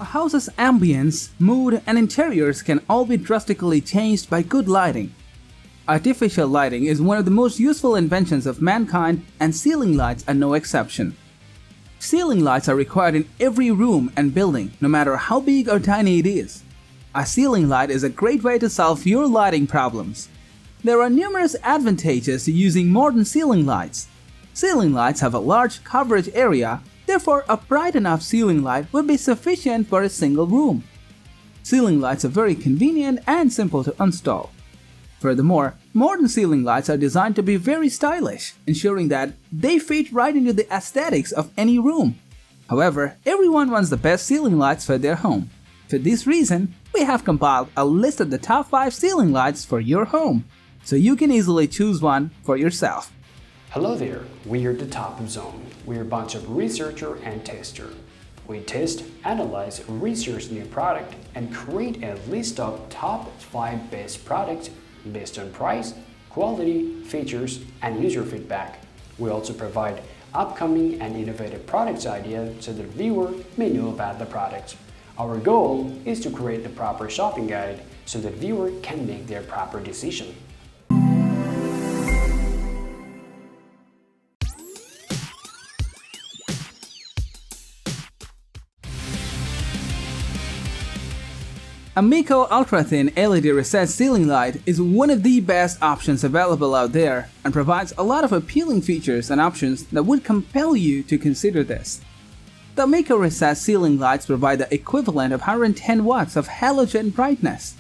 A house's ambience, mood, and interiors can all be drastically changed by good lighting. Artificial lighting is one of the most useful inventions of mankind, and ceiling lights are no exception. Ceiling lights are required in every room and building, no matter how big or tiny it is. A ceiling light is a great way to solve your lighting problems. There are numerous advantages to using modern ceiling lights. Ceiling lights have a large coverage area, therefore a bright enough ceiling light would be sufficient for a single room. Ceiling lights are very convenient and simple to install. Furthermore, modern ceiling lights are designed to be very stylish, ensuring that they fit right into the aesthetics of any room. However, everyone wants the best ceiling lights for their home. For this reason, we have compiled a list of the top 5 ceiling lights for your home, so you can easily choose one for yourself. Hello there, we are the Top Zone. We're a bunch of researcher and tester. We test, analyze, research new product, and create a list of top 5 best products based on price, quality, features, and user feedback. We also provide upcoming and innovative products ideas so the viewer may know about the products. Our goal is to create the proper shopping guide so the viewer can make their proper decision. A MAKO ultra-thin LED recessed ceiling light is one of the best options available out there and provides a lot of appealing features and options that would compel you to consider this. The MAKO recessed ceiling lights provide the equivalent of 110 watts of halogen brightness.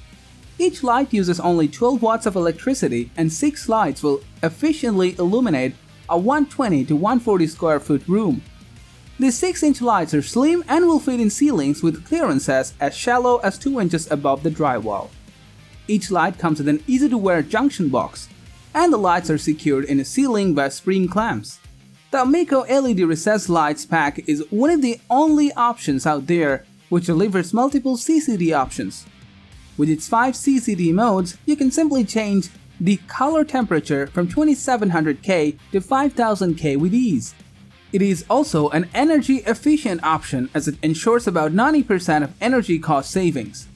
Each light uses only 12 watts of electricity, and 6 lights will efficiently illuminate a 120 to 140 square foot room. These 6-inch lights are slim and will fit in ceilings with clearances as shallow as 2 inches above the drywall. Each light comes with an easy-to-wear junction box, and the lights are secured in a ceiling by spring clamps. The MAKO LED recessed lights pack is one of the only options out there which delivers multiple CCD options. With its 5 CCD modes, you can simply change the color temperature from 2700K to 5000K with ease. It is also an energy-efficient option as it ensures about 90% of energy cost savings.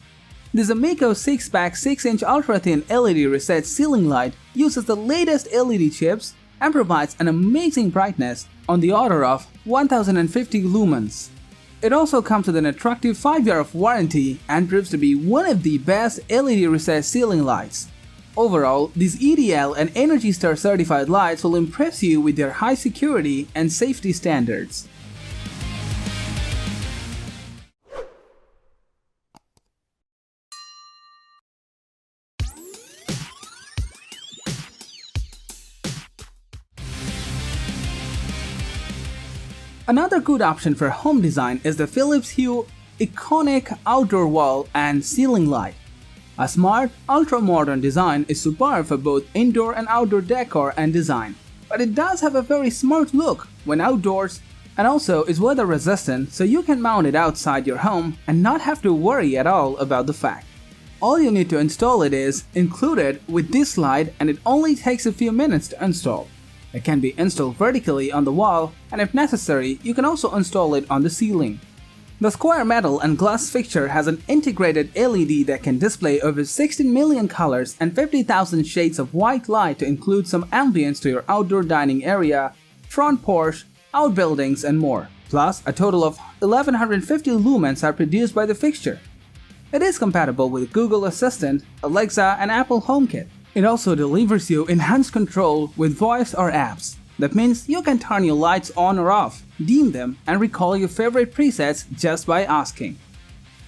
This MAKO 6-pack 6-inch ultra-thin LED recessed ceiling light uses the latest LED chips and provides an amazing brightness on the order of 1050 lumens. It also comes with an attractive 5-year warranty and proves to be one of the best LED recessed ceiling lights. Overall, these EDL and Energy Star certified lights will impress you with their high security and safety standards. Another good option for home design is the Philips Hue iconic outdoor wall and ceiling light. A smart, ultra-modern design is superb for both indoor and outdoor decor and design, but it does have a very smart look when outdoors and also is weather resistant, so you can mount it outside your home and not have to worry at all about the fact. All you need to install it is included with this light, and it only takes a few minutes to install. It can be installed vertically on the wall, and if necessary, you can also install it on the ceiling. The square metal and glass fixture has an integrated LED that can display over 16 million colors and 50,000 shades of white light to include some ambience to your outdoor dining area, front porch, outbuildings, and more. Plus, a total of 1150 lumens are produced by the fixture. It is compatible with Google Assistant, Alexa, and Apple HomeKit. It also delivers you enhanced control with voice or apps. That means you can turn your lights on or off, dim them, and recall your favorite presets just by asking.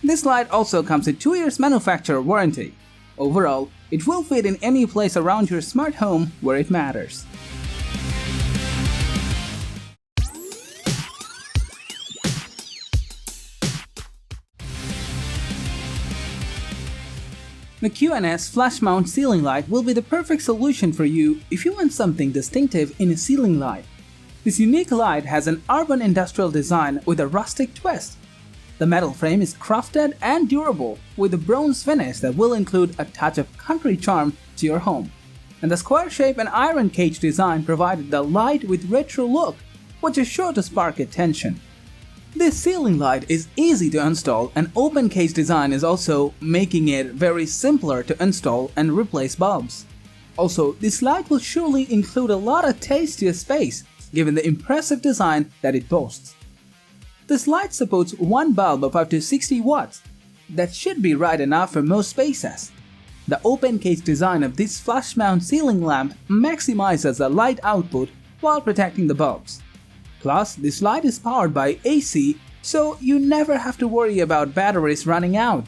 This light also comes with 2 years manufacturer warranty. Overall, it will fit in any place around your smart home where it matters. The QNS flash mount ceiling light will be the perfect solution for you if you want something distinctive in a ceiling light. This unique light has an urban industrial design with a rustic twist. The metal frame is crafted and durable with a bronze finish that will include a touch of country charm to your home. And the square shape and iron cage design provided the light with retro look, which is sure to spark attention. This ceiling light is easy to install, and open case design is also making it very simpler to install and replace bulbs. Also, this light will surely include a lot of taste to your space, given the impressive design that it boasts. This light supports one bulb of up to 60 watts. That should be right enough for most spaces. The open case design of this flush mount ceiling lamp maximizes the light output while protecting the bulbs. Plus, this light is powered by AC, so you never have to worry about batteries running out.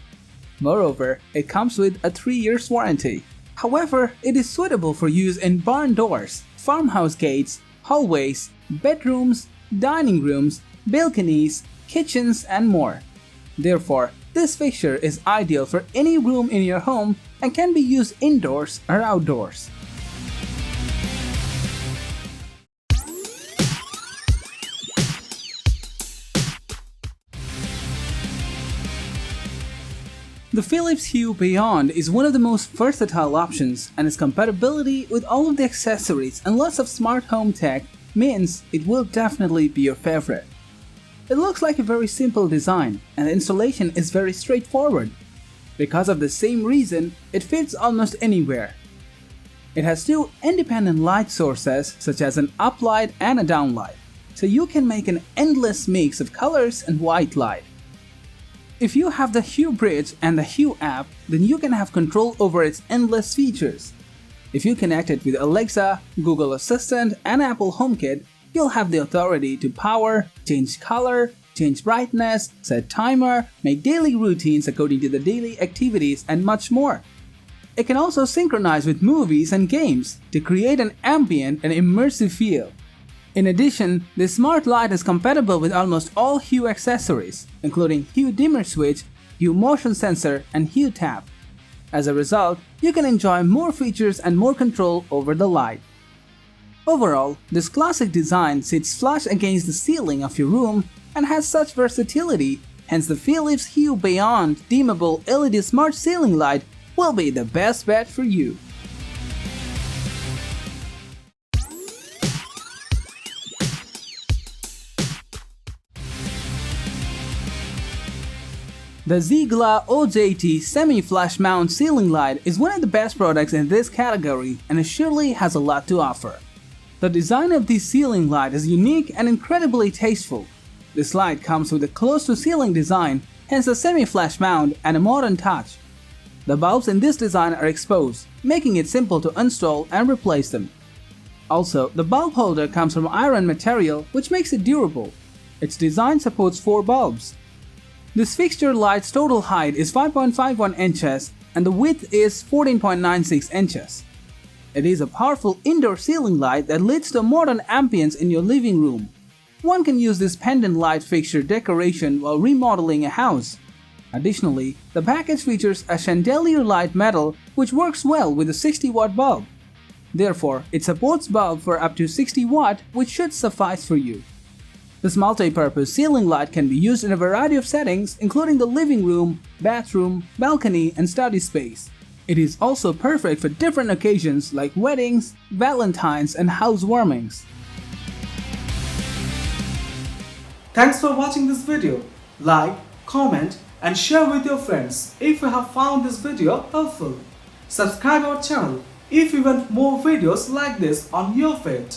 Moreover, it comes with a 3-year warranty. However, it is suitable for use in barn doors, farmhouse gates, hallways, bedrooms, dining rooms, balconies, kitchens, and more. Therefore, this fixture is ideal for any room in your home and can be used indoors or outdoors. The Philips Hue Beyond is one of the most versatile options, and its compatibility with all of the accessories and lots of smart home tech means it will definitely be your favorite. It looks like a very simple design, and the installation is very straightforward. Because of the same reason, it fits almost anywhere. It has two independent light sources, such as an uplight and a downlight, so you can make an endless mix of colors and white light. If you have the Hue Bridge and the Hue app, then you can have control over its endless features. If you connect it with Alexa, Google Assistant, and Apple HomeKit, you'll have the authority to power, change color, change brightness, set timer, make daily routines according to the daily activities, and much more. It can also synchronize with movies and games to create an ambient and immersive feel. In addition, this smart light is compatible with almost all Hue accessories, including Hue dimmer switch, Hue motion sensor, and Hue tap. As a result, you can enjoy more features and more control over the light. Overall, this classic design sits flush against the ceiling of your room and has such versatility, hence the Philips Hue Beyond dimmable LED smart ceiling light will be the best bet for you. The ZGlaOojt semi-flush mount ceiling light is one of the best products in this category, and it surely has a lot to offer. The design of this ceiling light is unique and incredibly tasteful. This light comes with a close-to-ceiling design, hence a semi-flush mount and a modern touch. The bulbs in this design are exposed, making it simple to install and replace them. Also, the bulb holder comes from iron material, which makes it durable. Its design supports 4 bulbs. This fixture light's total height is 5.51 inches and the width is 14.96 inches. It is a powerful indoor ceiling light that leads to a modern ambience in your living room. One can use this pendant light fixture decoration while remodeling a house. Additionally, the package features a chandelier light metal which works well with a 60-watt bulb. Therefore, it supports bulb for up to 60 watt, which should suffice for you. This multi-purpose ceiling light can be used in a variety of settings, including the living room, bathroom, balcony, and study space. It is also perfect for different occasions like weddings, Valentine's, and housewarmings. Thanks for watching this video. Like, comment, and share with your friends if you have found this video helpful. Subscribe our channel if you want more videos like this on your feed.